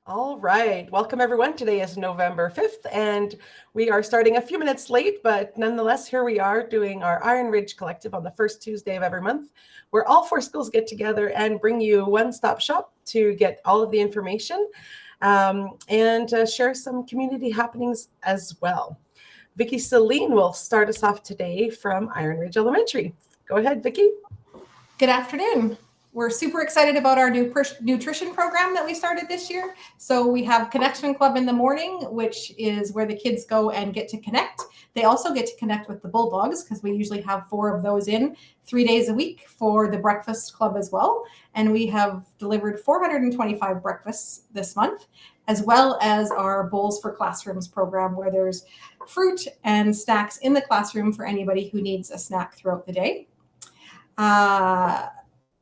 All right. Welcome, everyone. Today is November 5th, and we are starting a few minutes late, but nonetheless, here we are doing our Iron Ridge Collective on the first Tuesday of every month, where all four schools get together and bring you one-stop shop to get all of the information and share some community happenings as well. Vicki Celine will start us off today from Iron Ridge Elementary. Go ahead, Vicki. Good afternoon. We're super excited about our new nutrition program that we started this year. So we have Connection Club in the morning, which is where the kids go and get to connect. They also get to connect with the Bulldogs because we usually have 4 of those in 3 days a week for the breakfast club as well. And we have delivered 425 breakfasts this month, as well as our Bowls for Classrooms program, where there's fruit and snacks in the classroom for anybody who needs a snack throughout the day.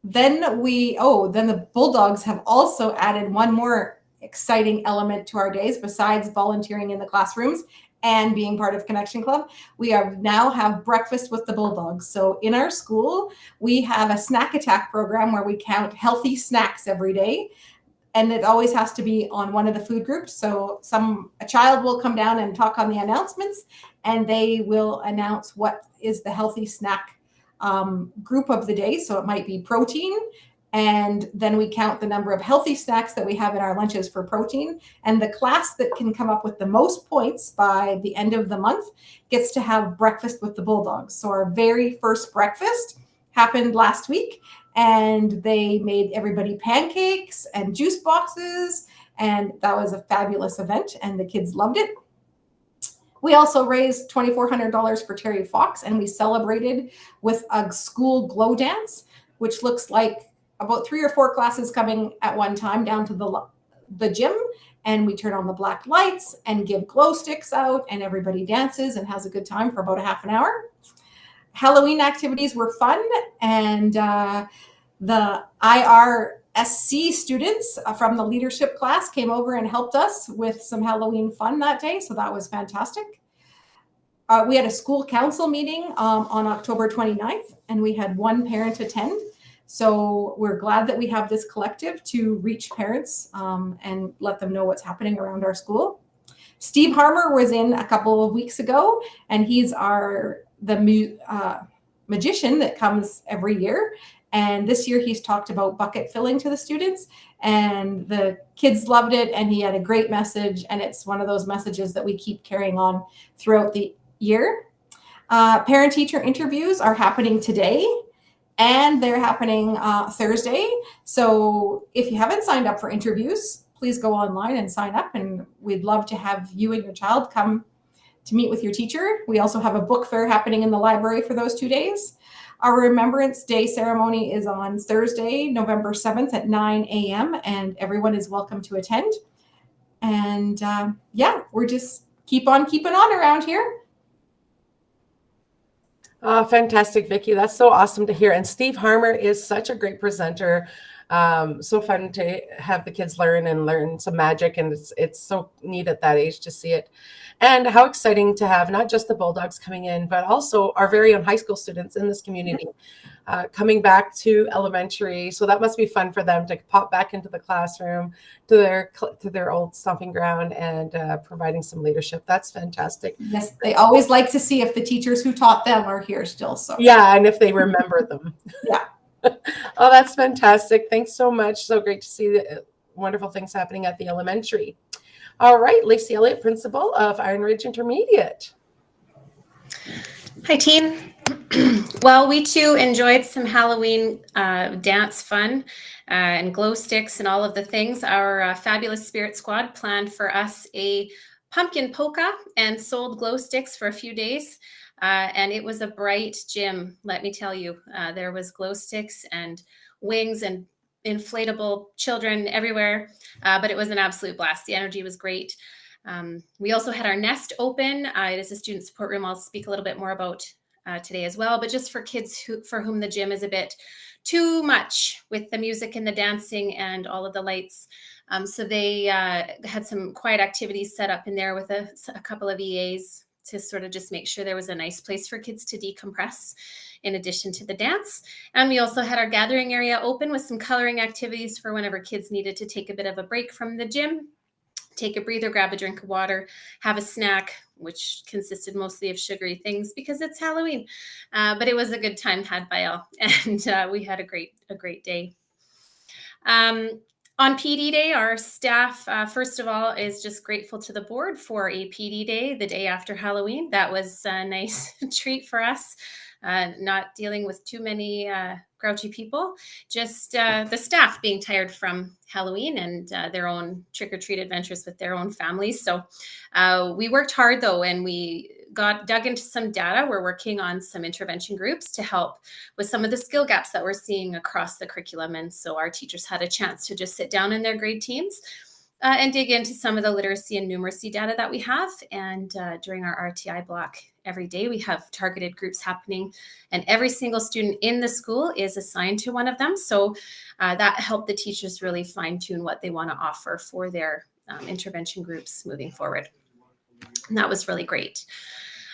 Then the Bulldogs have also added one more exciting element to our days besides volunteering in the classrooms and being part of Connection Club. We now have breakfast with the Bulldogs. So in our school, we have a snack attack program where we count healthy snacks every day. And it always has to be on one of the food groups. So a child will come down and talk on the announcements, and they will announce what is the healthy snack group of the day. So it might be protein, and then we count the number of healthy snacks that we have in our lunches for protein, and the class that can come up with the most points by the end of the month gets to have breakfast with the Bulldogs. So our very first breakfast happened last week, and they made everybody pancakes and juice boxes, and that was a fabulous event, and the kids loved it. We also raised $2,400 for Terry Fox, and we celebrated with a school glow dance, which looks like about 3 or 4 classes coming at one time down to the gym, and we turn on the black lights and give glow sticks out, and everybody dances and has a good time for about a half an hour. Halloween activities were fun, and the IRSC students from the leadership class came over and helped us with some Halloween fun that day, so that was fantastic. We had a school council meeting on October 29th, and we had 1 parent attend. So we're glad that we have this collective to reach parents and let them know what's happening around our school. Steve Harmer was in a couple of weeks ago, and he's the magician that comes every year. And this year he's talked about bucket filling to the students, and the kids loved it, and he had a great message, and it's one of those messages that we keep carrying on throughout the year. Parent-teacher interviews are happening today, and they're happening Thursday. So if you haven't signed up for interviews, please go online and sign up, and we'd love to have you and your child come to meet with your teacher. We also have a book fair happening in the library for those 2 days. Our Remembrance Day ceremony is on Thursday, November 7th at 9 a.m. and everyone is welcome to attend. And we're just keep on keeping on around here. Fantastic, Vicki. That's so awesome to hear. And Steve Harmer is such a great presenter. So fun to have the kids learn some magic, and it's so neat at that age to see it. And how exciting to have not just the Bulldogs coming in, but also our very own high school students in this community coming back to elementary. So that must be fun for them to pop back into the classroom, to their old stomping ground, and providing some leadership. That's fantastic. Yes, they always like to see if the teachers who taught them are here still. So yeah, and if they remember them. Yeah. Oh, that's fantastic. Thanks so much. So great to see the wonderful things happening at the elementary. All right, Lacey Elliott, principal of Iron Ridge Intermediate. Hi, team. Well, we too enjoyed some Halloween dance fun and glow sticks and all of the things. Our fabulous spirit squad planned for us a pumpkin polka and sold glow sticks for a few days. And it was a bright gym, let me tell you. There was glow sticks and wings and inflatable children everywhere, but it was an absolute blast. The energy was great. We also had our nest open. It is a student support room. I'll speak a little bit more about today as well, but just for kids for whom the gym is a bit too much with the music and the dancing and all of the lights. So they had some quiet activities set up in there with a couple of EAs to sort of just make sure there was a nice place for kids to decompress in addition to the dance. And we also had our gathering area open with some coloring activities for whenever kids needed to take a bit of a break from the gym take a breather, grab a drink of water, have a snack, which consisted mostly of sugary things because it's Halloween. But it was a good time had by all, and we had a great day. On PD Day, our staff, first of all, is just grateful to the board for a PD Day the day after Halloween. That was a nice treat for us, not dealing with too many grouchy people, just the staff being tired from Halloween and their own trick-or-treat adventures with their own families. So we worked hard, though, and we dug into some data. We're working on some intervention groups to help with some of the skill gaps that we're seeing across the curriculum. And so our teachers had a chance to just sit down in their grade teams and dig into some of the literacy and numeracy data that we have. And during our RTI block every day, we have targeted groups happening, and every single student in the school is assigned to one of them. So that helped the teachers really fine tune what they want to offer for their intervention groups moving forward. And that was really great.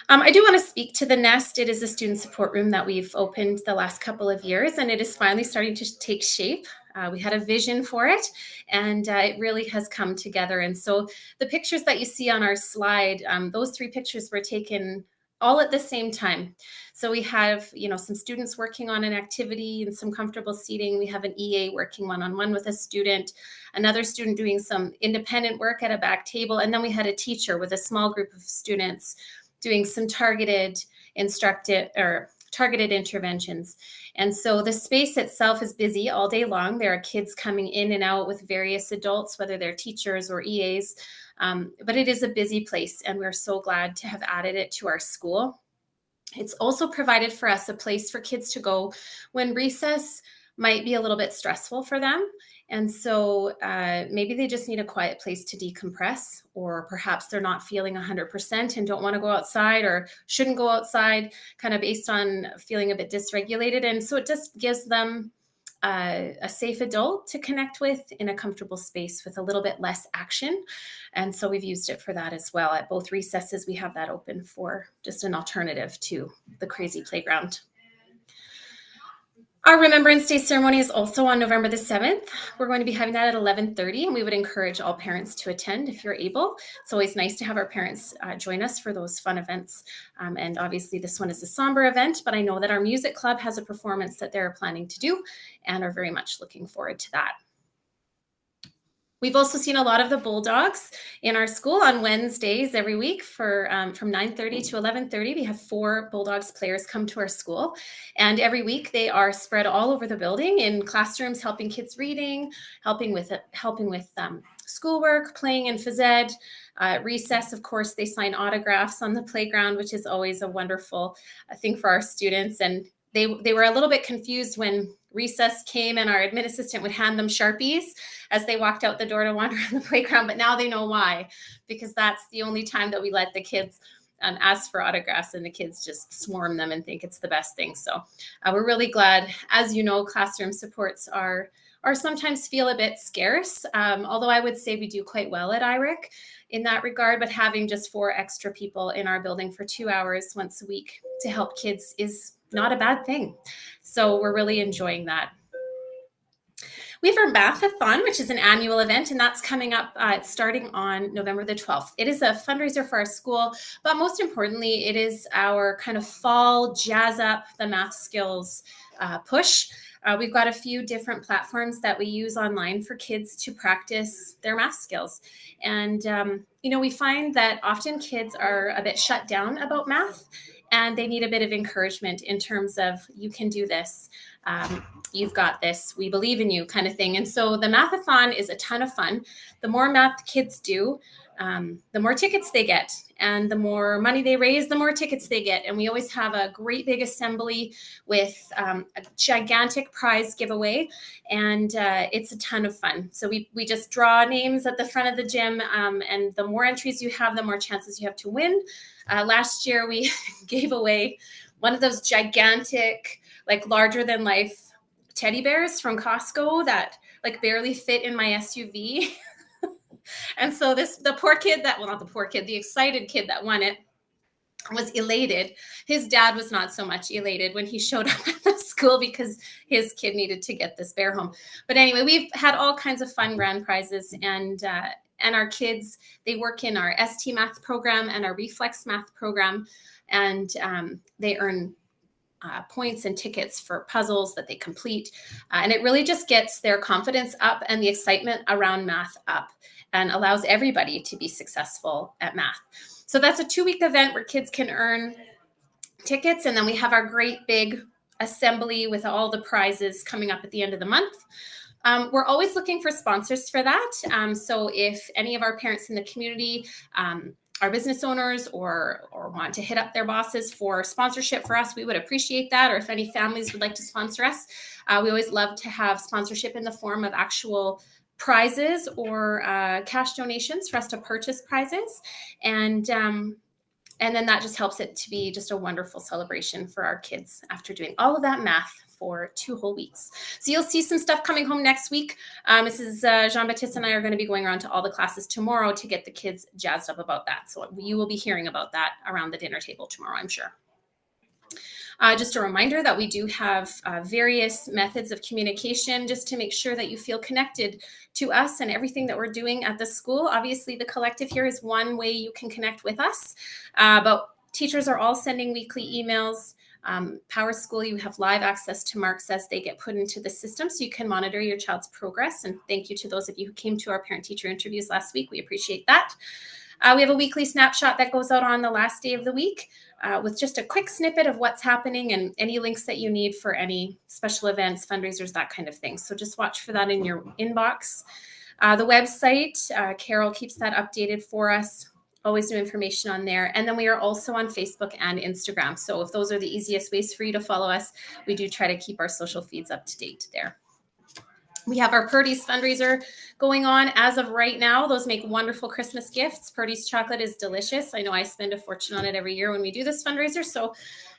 I do want to speak to the Nest. It is a student support room that we've opened the last couple of years, and it is finally starting to take shape. We had a vision for it, and it really has come together. And so the pictures that you see on our slide, those 3 pictures were taken all at the same time. So we have, some students working on an activity and some comfortable seating. We have an EA working one-on-one with a student, another student doing some independent work at a back table, and then we had a teacher with a small group of students doing some targeted interventions. And so the space itself is busy all day long. There are kids coming in and out with various adults, whether they're teachers or EAs, but it is a busy place, and we're so glad to have added it to our school. It's also provided for us a place for kids to go when recess might be a little bit stressful for them. And so maybe they just need a quiet place to decompress, or perhaps they're not feeling 100% and don't want to go outside or shouldn't go outside, kind of based on feeling a bit dysregulated. And so it just gives them a safe adult to connect with in a comfortable space with a little bit less action. And so we've used it for that as well. At both recesses, we have that open for just an alternative to the crazy playground. Our Remembrance Day ceremony is also on November the 7th. We're going to be having that at 11:30, and we would encourage all parents to attend if you're able. It's always nice to have our parents join us for those fun events. And obviously this one is a somber event, but I know that our music club has a performance that they're planning to do and are very much looking forward to that. We've also seen a lot of the Bulldogs in our school on Wednesdays every week for from 9:30 to 11:30. We have 4 Bulldogs players come to our school, and every week they are spread all over the building in classrooms, helping kids reading, helping with schoolwork, playing in phys ed. Recess, of course, they sign autographs on the playground, which is always a wonderful thing for our students. And they were a little bit confused when recess came and our admin assistant would hand them Sharpies as they walked out the door to wander on the playground. But now they know why, because that's the only time that we let the kids ask for autographs, and the kids just swarm them and think it's the best thing. So we're really glad. As you know, classroom supports are sometimes feel a bit scarce, although I would say we do quite well at IRIC in that regard. But having just 4 extra people in our building for 2 hours once a week to help kids is not a bad thing. So we're really enjoying that. We have our Mathathon, which is an annual event, and that's coming up starting on November the 12th. It is a fundraiser for our school, but most importantly, it is our kind of fall jazz up the math skills push. We've got a few different platforms that we use online for kids to practice their math skills. And, we find that often kids are a bit shut down about math, and they need a bit of encouragement in terms of, you can do this, you've got this, we believe in you kind of thing. And so the Mathathon is a ton of fun. The more math kids do, the more tickets they get, and the more money they raise, the more tickets they get. And we always have a great big assembly with a gigantic prize giveaway, and it's a ton of fun. So we just draw names at the front of the gym, and the more entries you have, the more chances you have to win. Last year, we gave away one of those gigantic, like larger than life teddy bears from Costco that like barely fit in my SUV. And so the excited kid that won it was elated. His dad was not so much elated when he showed up at the school because his kid needed to get this bear home. But anyway, we've had all kinds of fun grand prizes, and And our kids, they work in our ST math program and our reflex math program, and they earn points and tickets for puzzles that they complete. And it really just gets their confidence up and the excitement around math up, and allows everybody to be successful at math. So that's a 2-week event where kids can earn tickets. And then we have our great big assembly with all the prizes coming up at the end of the month. We're always looking for sponsors for that. So if any of our parents in the community are business owners or want to hit up their bosses for sponsorship for us, we would appreciate that. Or if any families would like to sponsor us, we always love to have sponsorship in the form of actual prizes or cash donations for us to purchase prizes. And then that just helps it to be just a wonderful celebration for our kids after doing all of that math for 2 whole weeks. So you'll see some stuff coming home next week. Mrs. Jean-Baptiste and I are going to be going around to all the classes tomorrow to get the kids jazzed up about that. So you will be hearing about that around the dinner table tomorrow, I'm sure. Just a reminder that we do have various methods of communication just to make sure that you feel connected to us and everything that we're doing at the school. Obviously, the collective here is one way you can connect with us, but teachers are all sending weekly emails. Power School, you have live access to marks as they get put into the system, so you can monitor your child's progress. And thank you to those of you who came to our parent-teacher interviews last week. We appreciate that. We have a weekly snapshot that goes out on the last day of the week with just a quick snippet of what's happening and any links that you need for any special events, fundraisers, that kind of thing. So just watch for that in your inbox. The website, Carol keeps that updated for us. Always new information on there. And then we are also on Facebook and Instagram. So if those are the easiest ways for you to follow us, we do try to keep our social feeds up to date there. We have our Purdy's fundraiser going on as of right now. Those make wonderful Christmas gifts. Purdy's chocolate is delicious. I know I spend a fortune on it every year when we do this fundraiser. So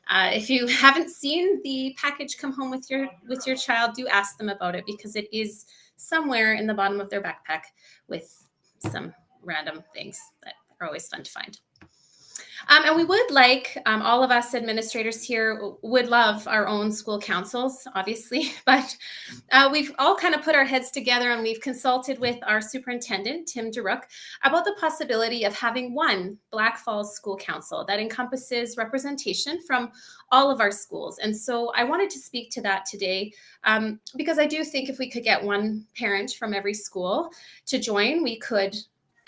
if you haven't seen the package come home with your child, do ask them about it, because it is somewhere in the bottom of their backpack with some random things that are always fun to find. And we would like, all of us administrators here would love our own school councils, obviously, but we've all kind of put our heads together and we've consulted with our superintendent, Tim DeRook, about the possibility of having one Black Falls School Council that encompasses representation from all of our schools. And so I wanted to speak to that today because I do think if we could get one parent from every school to join, we could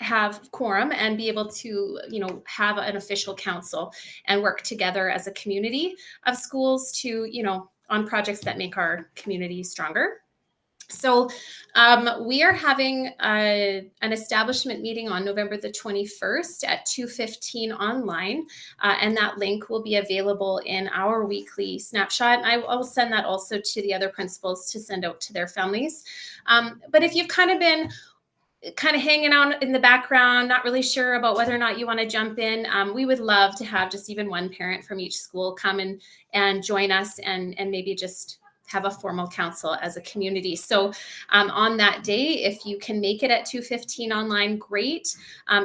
have quorum and be able to, have an official council and work together as a community of schools to, on projects that make our community stronger. So we are having an establishment meeting on November the 21st at 2:15 online, and that link will be available in our weekly snapshot. And I will send that also to the other principals to send out to their families. But if you've kind of been hanging out in the background, not really sure about whether or not you want to jump in, we would love to have just even one parent from each school come and join us and maybe just have a formal council as a community. So on that day, if you can make it at 2:15 online, great.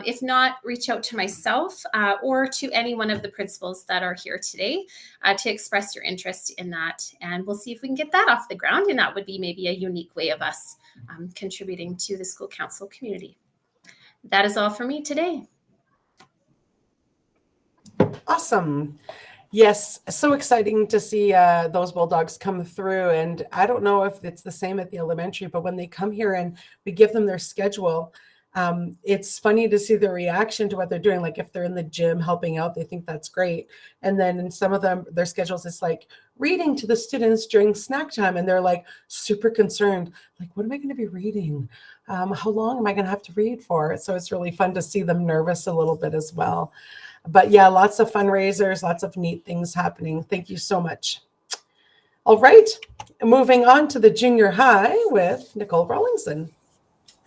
If not, reach out to myself or to any one of the principals that are here today to express your interest in that. And we'll see if we can get that off the ground. And that would be maybe a unique way of us contributing to the school council community. That is all for me today. Awesome. Yes, so exciting to see those Bulldogs come through. And I don't know if it's the same at the elementary, but when they come here and we give them their schedule, it's funny to see their reaction to what they're doing. Like if they're in the gym helping out, they think that's great. And then in some of them, their schedules, it's like reading to the students during snack time. And they're like super concerned. Like, what am I going to be reading? How long am I going to have to read for? So it's really fun to see them nervous a little bit as well. But yeah, lots of fundraisers, lots of neat things happening. Thank you so much. All right, moving on to the junior high with Nicole Rawlingson.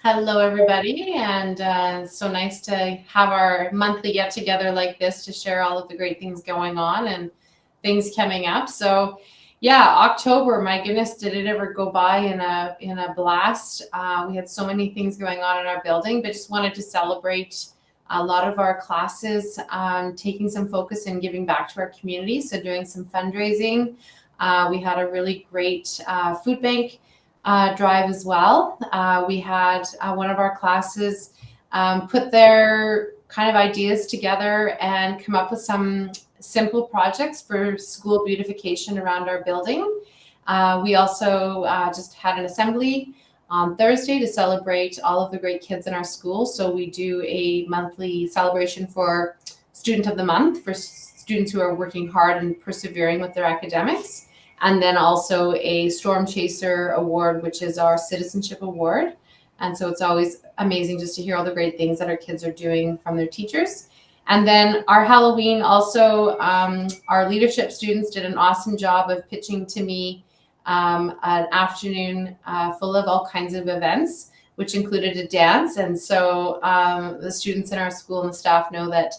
Hello, everybody, and so nice to have our monthly get-together like this to share all of the great things going on and things coming up. So yeah, October, my goodness, did it ever go by in a blast. We had so many things going on in our building, but just wanted to celebrate a lot of our classes taking some focus and giving back to our community. So doing some fundraising. We had a really great food bank drive as well. We had one of our classes put their kind of ideas together and come up with some simple projects for school beautification around our building. We also just had an assembly on Thursday to celebrate all of the great kids in our school. So we do a monthly celebration for Student of the Month for students who are working hard and persevering with their academics. And then also a Storm Chaser Award, which is our citizenship award. And so it's always amazing just to hear all the great things that our kids are doing from their teachers. And then our Halloween also, our leadership students did an awesome job of pitching to me an afternoon full of all kinds of events, which included a dance. And so the students in our school and the staff know that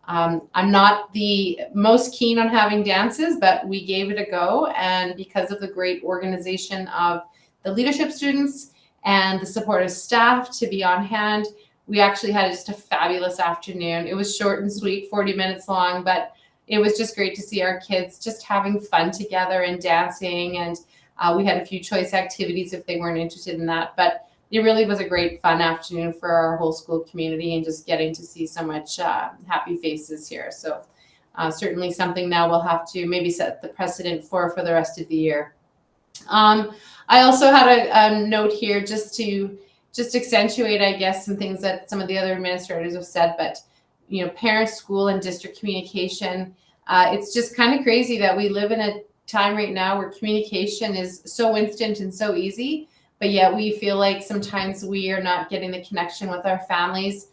I'm not the most keen on having dances, but we gave it a go. And because of the great organization of the leadership students and the supportive staff to be on hand, we actually had just a fabulous afternoon. It was short and sweet, 40 minutes long, but it was just great to see our kids just having fun together and dancing. And we had a few choice activities if they weren't interested in that. But it really was a great fun afternoon for our whole school community and just getting to see so much happy faces here. So certainly something now we'll have to maybe set the precedent for the rest of the year. I also had a note here just to accentuate, I guess, some things that some of the other administrators have said, but parent, school, and district communication. It's just kind of crazy that we live in a time right now where communication is so instant and so easy, but yet we feel like sometimes we are not getting the connection with our families.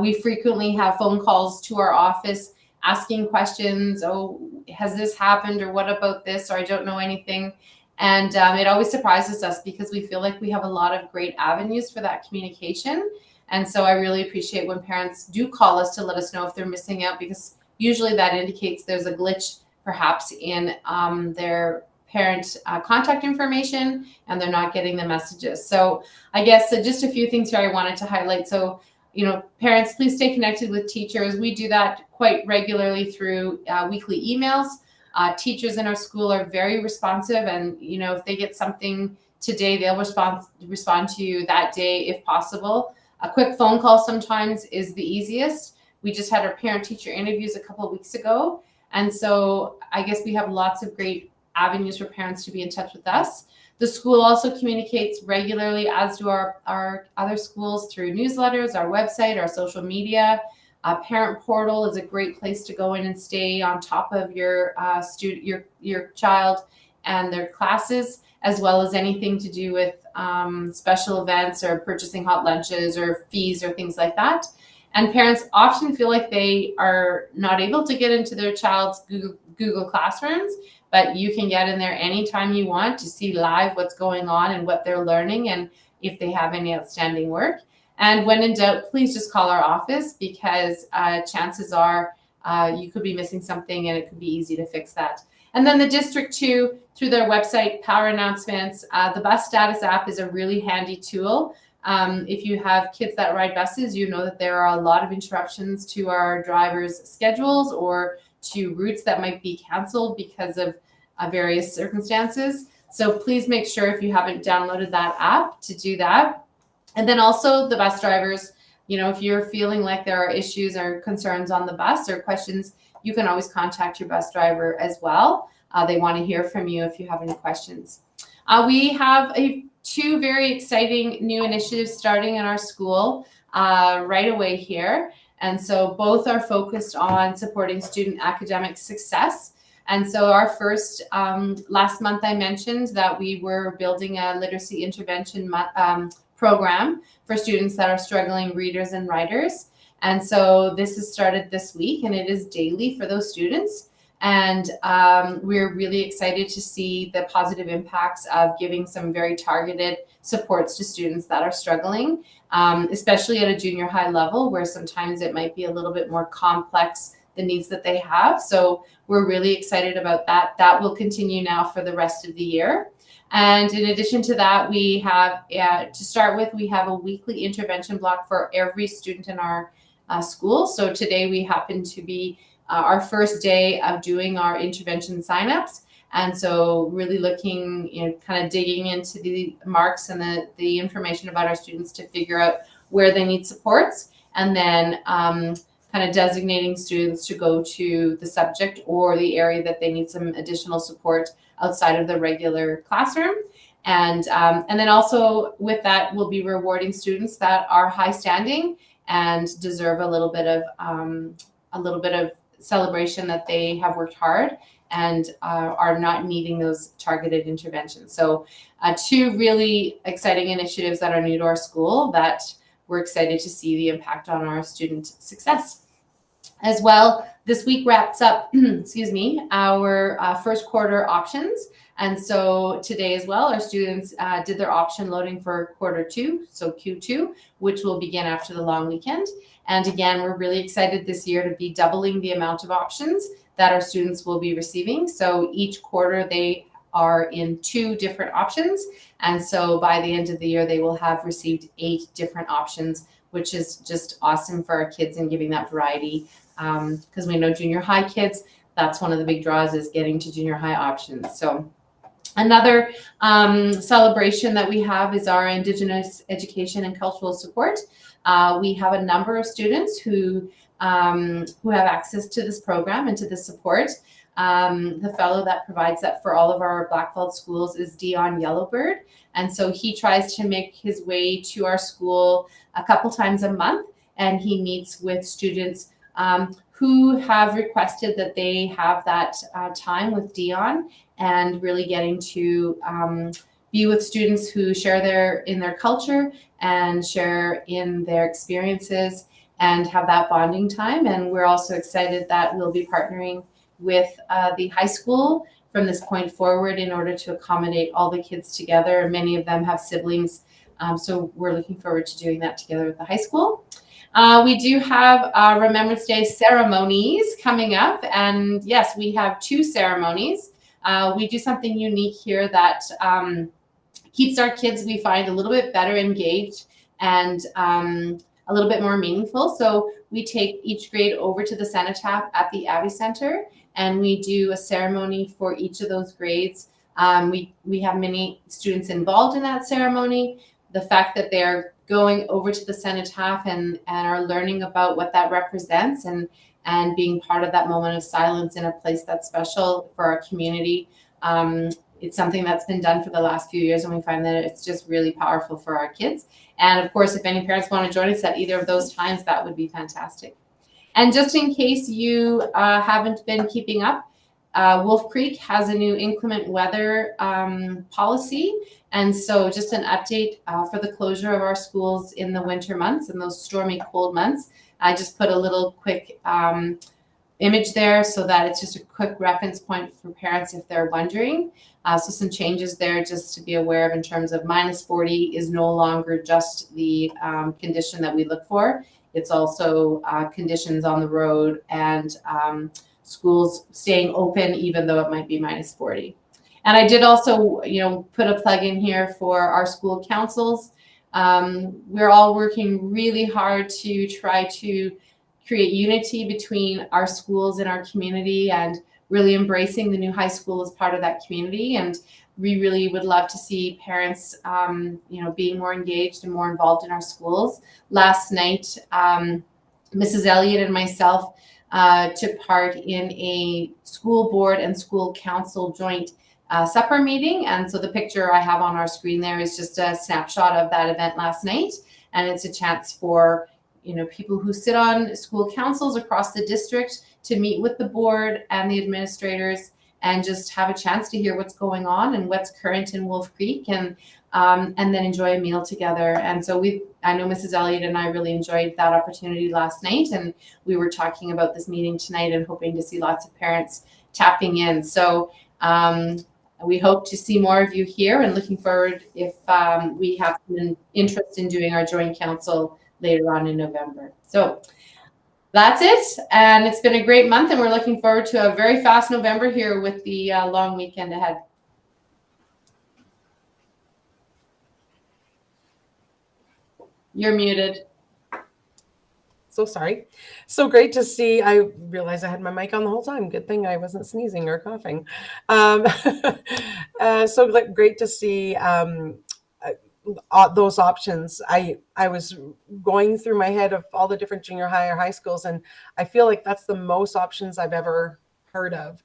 We frequently have phone calls to our office asking questions. Oh, has this happened? Or what about this? Or I don't know anything. And it always surprises us because we feel like we have a lot of great avenues for that communication. And so I really appreciate when parents do call us to let us know if they're missing out, because usually that indicates there's a glitch perhaps in their parent contact information and they're not getting the messages. So I guess just a few things here I wanted to highlight. So, parents, please stay connected with teachers. We do that quite regularly through weekly emails. Teachers in our school are very responsive, and if they get something today, they'll respond to you that day if possible. A quick phone call sometimes is the easiest. We just had our parent-teacher interviews a couple of weeks ago, and so I guess we have lots of great avenues for parents to be in touch with us. The school also communicates regularly, as do our other schools, through newsletters, our website, our social media. Parent portal is a great place to go in and stay on top of your child and their classes, as well as anything to do with special events or purchasing hot lunches or fees or things like that. And parents often feel like they are not able to get into their child's Google Classrooms, but you can get in there anytime you want to see live what's going on and what they're learning and if they have any outstanding work. And when in doubt, please just call our office, because chances are you could be missing something and it could be easy to fix that. And then the district too, through their website, Power Announcements, the Bus Status app is a really handy tool. If you have kids that ride buses, you know that there are a lot of interruptions to our drivers' schedules or to routes that might be canceled because of various circumstances. So please make sure, if you haven't downloaded that app, to do that. And then also the bus drivers, if you're feeling like there are issues or concerns on the bus or questions, you can always contact your bus driver as well. They want to hear from you if you have any questions. We have two very exciting new initiatives starting in our school right away here. And so both are focused on supporting student academic success. And so our first, last month I mentioned that we were building a literacy intervention program for students that are struggling readers and writers. And so this has started this week, and it is daily for those students. And we're really excited to see the positive impacts of giving some very targeted supports to students that are struggling, especially at a junior high level, where sometimes it might be a little bit more complex, the needs that they have. So we're really excited about that. That will continue now for the rest of the year. And in addition to that, we have, to start with, we have a weekly intervention block for every student in our school. So today we happen to be our first day of doing our intervention signups. And so really looking, kind of digging into the marks and the information about our students to figure out where they need supports. and then kind of designating students to go to the subject or the area that they need some additional support outside of the regular classroom. And then also with that, we'll be rewarding students that are high standing and deserve a little bit of celebration that they have worked hard and are not needing those targeted interventions. So 2 really exciting initiatives that are new to our school that we're excited to see the impact on our student success. As well, this week wraps up, excuse me, our first quarter options. And so today as well, our students did their option loading for quarter 2, so Q2, which will begin after the long weekend. And again, we're really excited this year to be doubling the amount of options that our students will be receiving. So each quarter they are in 2 different options. And so by the end of the year, they will have received 8 different options, which is just awesome for our kids and giving that variety. Because we know junior high kids, that's one of the big draws is getting to junior high options. So another celebration that we have is our Indigenous education and cultural support. We have a number of students who have access to this program and to this support. The fellow that provides that for all of our Blackfeld schools is Dion Yellowbird. And so he tries to make his way to our school a couple times a month, and he meets with students who have requested that they have that time with Dion, and really getting to be with students who share in their culture and share in their experiences and have that bonding time. And we're also excited that we'll be partnering with the high school from this point forward in order to accommodate all the kids together. Many of them have siblings, so we're looking forward to doing that together with the high school. We do have Remembrance Day ceremonies coming up, and yes, we have 2 ceremonies. We do something unique here that keeps our kids, we find, a little bit better engaged and a little bit more meaningful. So we take each grade over to the cenotaph at the Abbey Center, and we do a ceremony for each of those grades. We have many students involved in that ceremony. The fact that they're going over to the cenotaph and are learning about what that represents and being part of that moment of silence in a place that's special for our community. It's something that's been done for the last few years, and we find that it's just really powerful for our kids. And of course, if any parents want to join us at either of those times, that would be fantastic. And just in case you haven't been keeping up, Wolf Creek has a new inclement weather policy. And so just an update for the closure of our schools in the winter months and those stormy cold months. I just put a little quick image there so that it's just a quick reference point for parents if they're wondering. So some changes there just to be aware of in terms of -40 is no longer just the condition that we look for. It's also conditions on the road and schools staying open even though it might be -40. And I did also, put a plug in here for our school councils. We're all working really hard to try to create unity between our schools and our community, and really embracing the new high school as part of that community. And we really would love to see parents, being more engaged and more involved in our schools. Last night, Mrs. Elliott and myself took part in a school board and school council joint supper meeting. And so the picture I have on our screen there is just a snapshot of that event last night. And it's a chance for, people who sit on school councils across the district to meet with the board and the administrators and just have a chance to hear what's going on and what's current in Wolf Creek, and then enjoy a meal together. And so I know Mrs. Elliott and I really enjoyed that opportunity last night, and we were talking about this meeting tonight and hoping to see lots of parents tapping in. So we hope to see more of you here, and looking forward if we have an interest in doing our joint council later on in November. So that's it. And it's been a great month, and we're looking forward to a very fast November here with the long weekend ahead. You're muted. So sorry. So great to see. I realized I had my mic on the whole time. Good thing I wasn't sneezing or coughing. So great to see those options. I was going through my head of all the different junior high or high schools, and I feel like that's the most options I've ever heard of.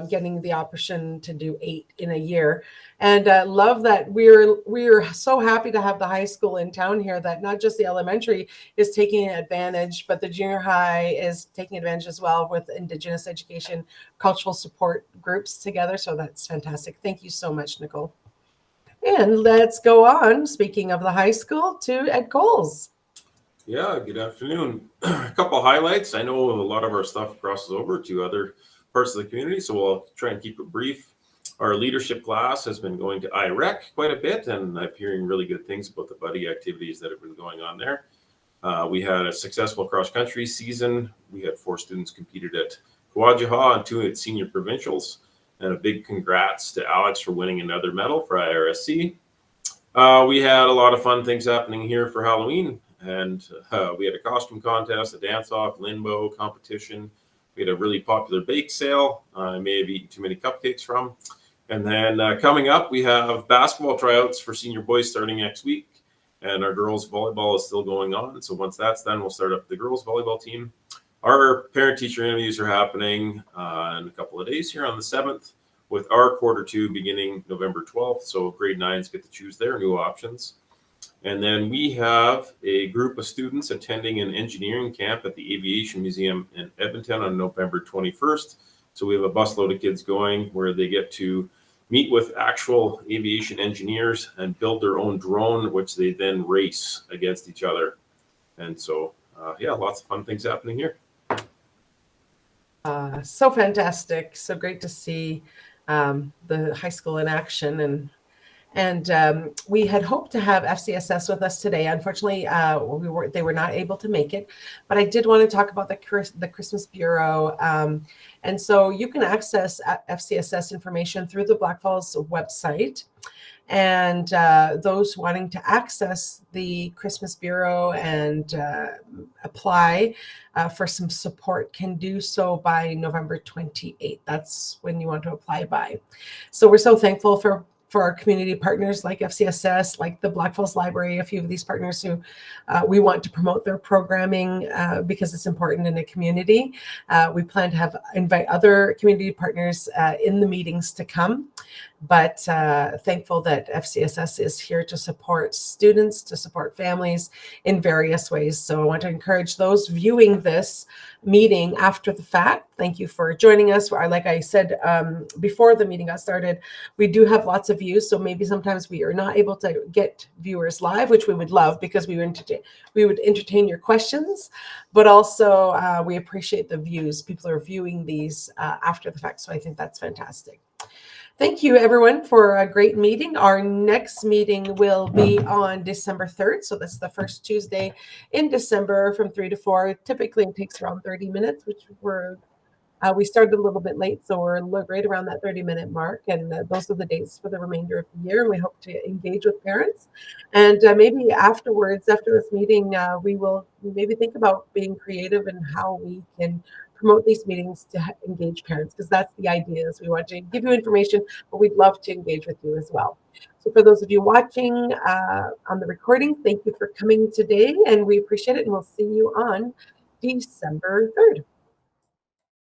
Getting the option to do 8 in a year, and love that we're so happy to have the high school in town here. That not just the elementary is taking advantage, but the junior high is taking advantage as well with Indigenous education, cultural support groups together. So that's fantastic. Thank you so much, Nicole. And let's go on, speaking of the high school, to Ed Coles. Yeah, good afternoon. A couple highlights. I know a lot of our stuff crosses over to other parts of the community, so we'll try and keep it brief. Our leadership class has been going to IREC quite a bit, and I'm hearing really good things about the buddy activities that have been going on there. We had a successful cross-country season. We had 4 students competed at Kawajaha and 2 at senior provincials. And a big congrats to Alex for winning another medal for IRSC. We had a lot of fun things happening here for Halloween. And we had a costume contest, a dance-off, limbo competition. We had a really popular bake sale. I may have eaten too many cupcakes from. And then coming up, we have basketball tryouts for senior boys starting next week. And our girls volleyball is still going on. So once that's done, we'll start up the girls volleyball team. Our parent-teacher interviews are happening in a couple of days here on the 7th, with our quarter 2 beginning November 12th. So grade 9s get to choose their new options. And then we have a group of students attending an engineering camp at the Aviation Museum in Edmonton on November 21st. So we have a busload of kids going where they get to meet with actual aviation engineers and build their own drone, which they then race against each other. And so, yeah, lots of fun things happening here. So fantastic. So great to see the high school in action. And we had hoped to have FCSS with us today. Unfortunately, they were not able to make it. But I did want to talk about the Christmas Bureau. And so you can access FCSS information through the Black Falls website. And those wanting to access the Christmas Bureau and apply for some support can do so by November 28th. That's when you want to apply by. So we're so thankful for our community partners like FCSS, like the Black Falls Library, a few of these partners who we want to promote their programming because it's important in the community. We plan to invite other community partners in the meetings to come. But thankful that FCSS is here to support students, to support families in various ways. So I want to encourage those viewing this meeting after the fact. Thank you for joining us. Like I said before the meeting got started, we do have lots of views. So maybe sometimes we are not able to get viewers live, which we would love because we would entertain your questions. But also we appreciate the views. People are viewing these after the fact. So I think that's fantastic. Thank you, everyone, for a great meeting. Our next meeting will be on December 3rd. So that's the first Tuesday in December from 3 to 4. Typically, it takes around 30 minutes, which we started a little bit late. So we're right around that 30-minute mark. And those are the dates for the remainder of the year. And we hope to engage with parents. And maybe afterwards, after this meeting, we will maybe think about being creative and how we can promote these meetings to engage parents, because that's the idea. Is we want to give you information, but we'd love to engage with you as well. So for those of you watching on the recording, thank you for coming today, and we appreciate it, and we'll see you on December 3rd.